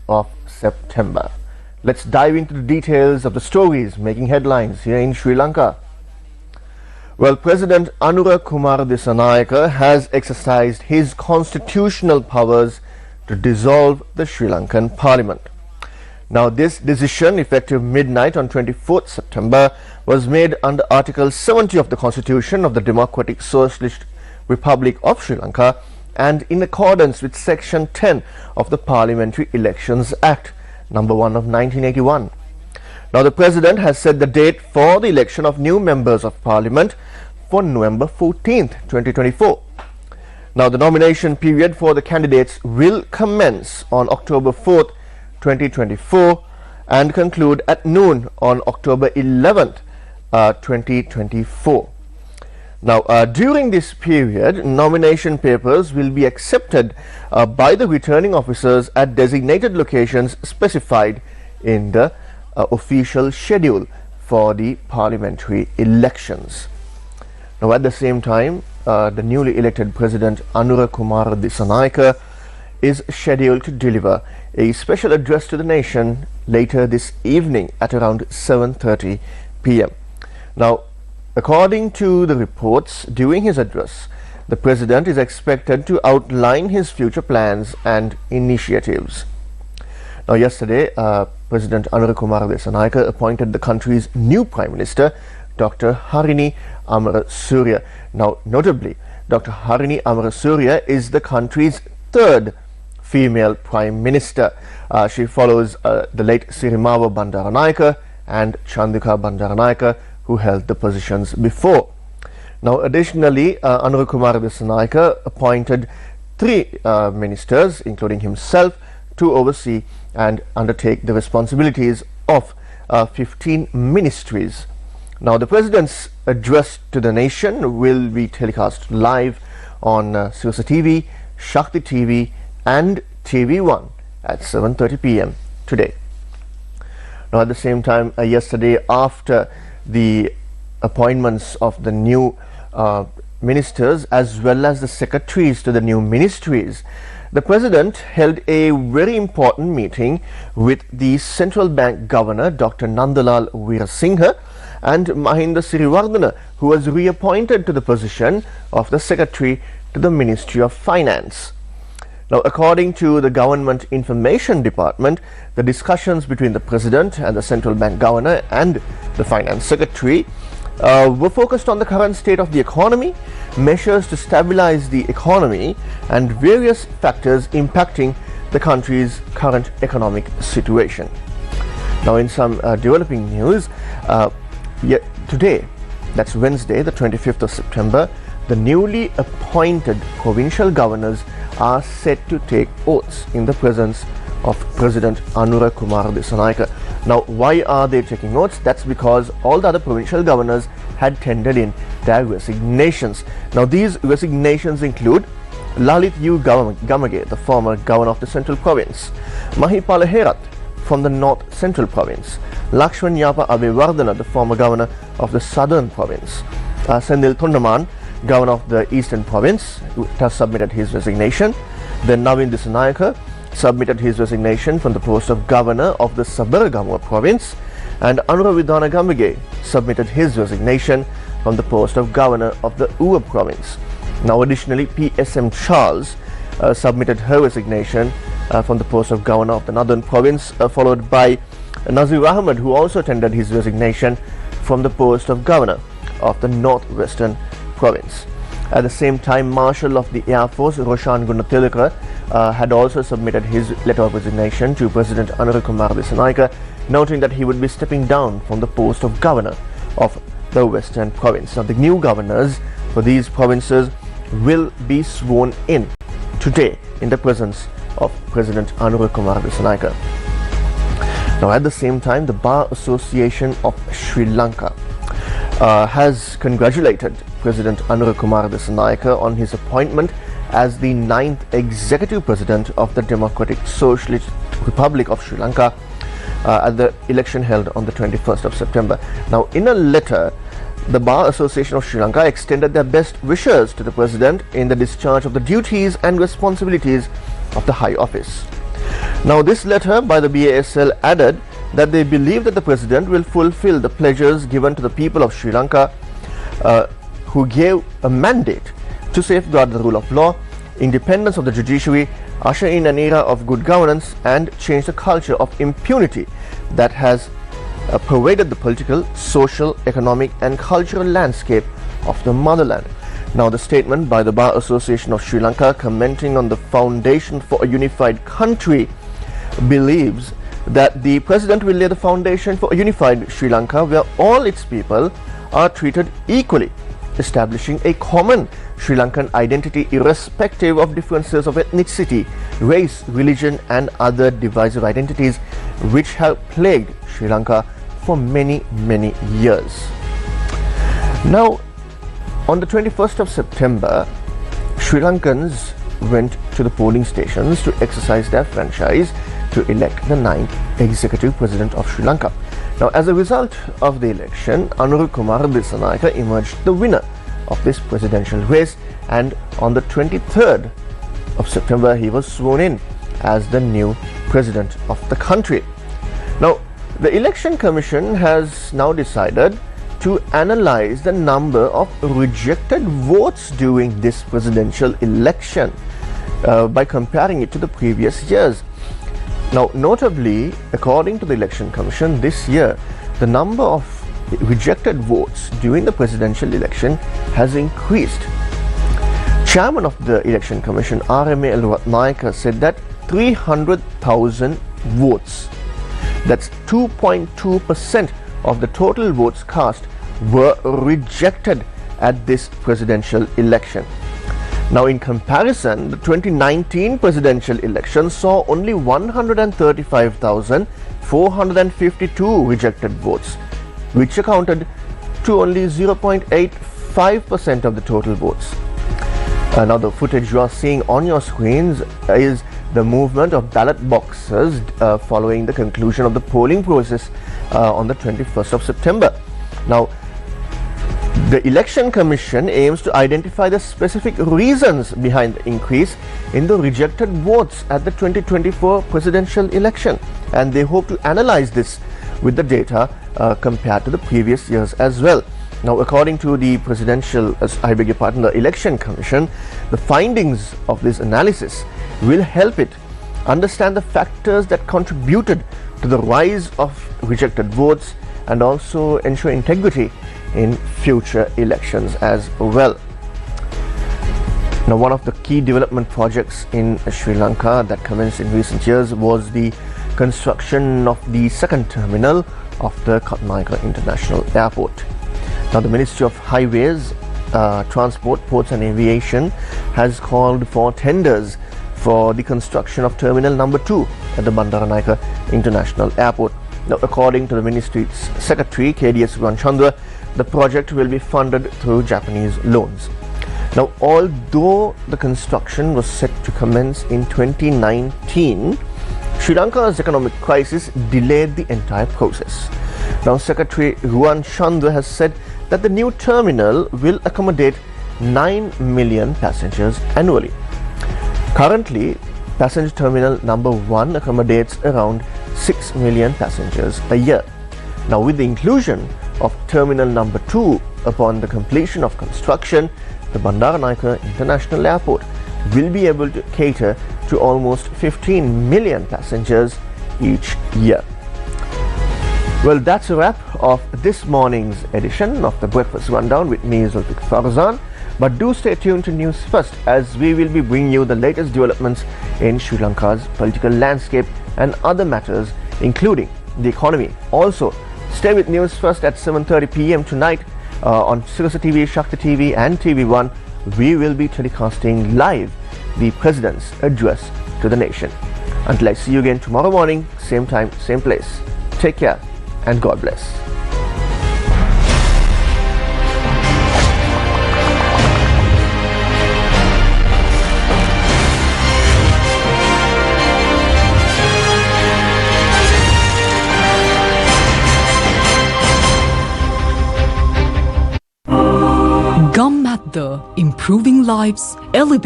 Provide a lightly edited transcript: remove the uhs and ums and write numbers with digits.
of September. Let's dive into the details of the stories making headlines here in Sri Lanka. Well, President Anura Kumar Dissanayake has exercised his constitutional powers to dissolve the Sri Lankan Parliament. Now, this decision, effective midnight on 24th September, was made under Article 70 of the Constitution of the Democratic Socialist Republic of Sri Lanka and in accordance with Section 10 of the Parliamentary Elections Act number 1 of 1981. Now, the President has set the date for the election of new members of Parliament for November 14th, 2024. Now, the nomination period for the candidates will commence on October 4th, 2024 and conclude at noon on October 11th, 2024. Now, during this period, nomination papers will be accepted by the returning officers at designated locations specified in the official schedule for the parliamentary elections. Now, at the same time, the newly elected President Anura Kumar Dissanayake is scheduled to deliver a special address to the nation later this evening at around 7:30 p.m. Now, according to the reports, during his address, the President is expected to outline his future plans and initiatives. Now, yesterday, President Anura Kumar Dissanayake appointed the country's new Prime Minister, Dr. Harini Amarasuriya. Now, notably, Dr. Harini Amarasuriya is the country's third female Prime Minister. She follows the late Sirimava Bandaranayake and Chandika Bandaranayake, who held the positions before. Now, additionally, Anura Kumar Dissanayake appointed 3 ministers, including himself, to oversee and undertake the responsibilities of 15 ministries. Now, the President's address to the nation will be telecast live on Sirasa TV, Shakti TV and TV1 at 7:30 p.m. today. Now, at the same time, yesterday, after the appointments of the new ministers as well as the secretaries to the new ministries, the President held a very important meeting with the Central Bank Governor Dr. Nandalal Weerasinghe and Mahinda Siriwardena, who was reappointed to the position of the Secretary to the Ministry of Finance. Now, according to the Government Information Department, the discussions between the President and the Central Bank Governor and the Finance Secretary were focused on the current state of the economy, measures to stabilize the economy, and various factors impacting the country's current economic situation. Now, in some developing news, today, that's Wednesday, the 25th of September, the newly appointed provincial governors are set to take oaths in the presence of President Anura Kumar Dissanayake. Now, why are they taking oaths? That's because all the other provincial governors had tendered in their resignations. Now, these resignations include Lalit U. Gamage, the former governor of the Central Province, Mahipala Herath from the North Central Province, Lakshman Yapa Abewardena, the former governor of the Southern Province, Senthil Thondaman, governor of the Eastern Province, who has submitted his resignation. Then Navin Dissanayake submitted his resignation from the post of governor of the Sabaragamuwa Province, and Anuravithana Gamage submitted his resignation from the post of governor of the Uva Province. Now, additionally, PSM Charles submitted her resignation from the post of governor of the Northern Province, followed by Nazir Ahmed, who also tendered his resignation from the post of governor of the Northwestern Province. At the same time, Marshal of the Air Force Roshan Gunatilaka had also submitted his letter of resignation to President Anura Kumar Dissanayake, noting that he would be stepping down from the post of governor of the Western Province. Now, the new governors for these provinces will be sworn in today in the presence of President Anura Kumar Dissanayake. Now, at the same time, the Bar Association of Sri Lanka has congratulated President Anura Kumar Dissanayake on his appointment as the 9th Executive President of the Democratic Socialist Republic of Sri Lanka at the election held on the 21st of September. Now, in a letter, the Bar Association of Sri Lanka extended their best wishes to the President in the discharge of the duties and responsibilities of the high office. Now, this letter by the BASL added that they believe that the president will fulfill the pledges given to the people of Sri Lanka, who gave a mandate to safeguard the rule of law, independence of the judiciary, usher in an era of good governance, and change the culture of impunity that has pervaded the political, social, economic, and cultural landscape of the motherland. Now, the statement by the Bar Association of Sri Lanka, commenting on the Foundation for a Unified Country, believes that the president will lay the foundation for a unified Sri Lanka where all its people are treated equally, establishing a common Sri Lankan identity irrespective of differences of ethnicity, race, religion, and other divisive identities which have plagued Sri Lanka for many years. Now, on the 21st of September, Sri Lankans went to the polling stations to exercise their franchise to elect the 9th executive president of Sri Lanka. Now, as a result of the election, Anuru Kumara Dissanayake emerged the winner of this presidential race, and on the 23rd of September he was sworn in as the new president of the country. Now, the Election Commission has now decided to analyze the number of rejected votes during this presidential election by comparing it to the previous years. Now, notably, according to the Election Commission, this year the number of rejected votes during the presidential election has increased. Chairman of the Election Commission, RMA Ratnayaka, said that 300,000 votes, that's 2.2% of the total votes cast, were rejected at this presidential election. Now, in comparison, the 2019 presidential election saw only 135,452 rejected votes, which accounted to only 0.85% of the total votes. Now, the footage you are seeing on your screens is the movement of ballot boxes following the conclusion of the polling process on the 21st of September. Now, the Election Commission aims to identify the specific reasons behind the increase in the rejected votes at the 2024 presidential election, and they hope to analyze this with the data compared to the previous years as well. Now, according to the the Election Commission, the findings of this analysis will help it understand the factors that contributed to the rise of rejected votes and also ensure integrity in future elections as well. Now, one of the key development projects in Sri Lanka that commenced in recent years was the construction of the second terminal of the Katnayaka International Airport. Now, the Ministry of Highways, Transport, Ports and Aviation has called for tenders for the construction of Terminal Number 2 at the Bandaranaike International Airport. Now, according to the Ministry's Secretary, KDS Ranchandra, the project will be funded through Japanese loans. Now, although the construction was set to commence in 2019, Sri Lanka's economic crisis delayed the entire process. Now, Secretary Ruan Chandra has said that the new terminal will accommodate 9 million passengers annually. Currently, passenger terminal number 1 accommodates around 6 million passengers a year. Now, with the inclusion of terminal number 2 upon the completion of construction, the Bandaranaike International Airport will be able to cater to almost 15 million passengers each year. Well, that's a wrap of this morning's edition of the Breakfast Rundown with me, Zulfick Farzan. But do stay tuned to Newsfirst, as we will be bringing you the latest developments in Sri Lanka's political landscape and other matters, including the economy. Also, stay with Newsfirst at 7:30 p.m. tonight on Sirasa TV, Shakti TV and TV1. We will be telecasting live the President's address to the nation. Until I see you again tomorrow morning, same time, same place. Take care and God bless. Gum Matter, improving lives, elevating